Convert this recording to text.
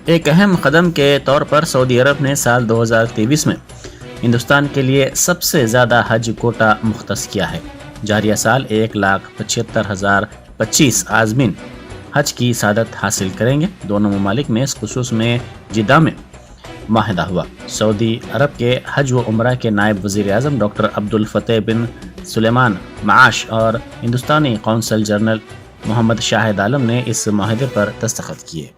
एक अहम कदम के तौर पर सऊदी अरब ने साल 2023 में हिंदुस्तान के लिए सबसे ज़्यादा हज कोटा मुख्तस किया है। जारिया साल 1,75,025 आज़मीन हज की सादत हासिल करेंगे। दोनों ममालिक में इस खुसूस में जिद्दा में माहिदा हुआ। सऊदी अरब के हज व उम्रा के नायब वज़ीर आज़म डॉक्टर अब्दुल फ़तेह बिन सुलेमान माश और हिंदुस्तानी कौंसल जनरल मोहम्मद शाहिद आलम ने इस माहिदे पर दस्तखत किए।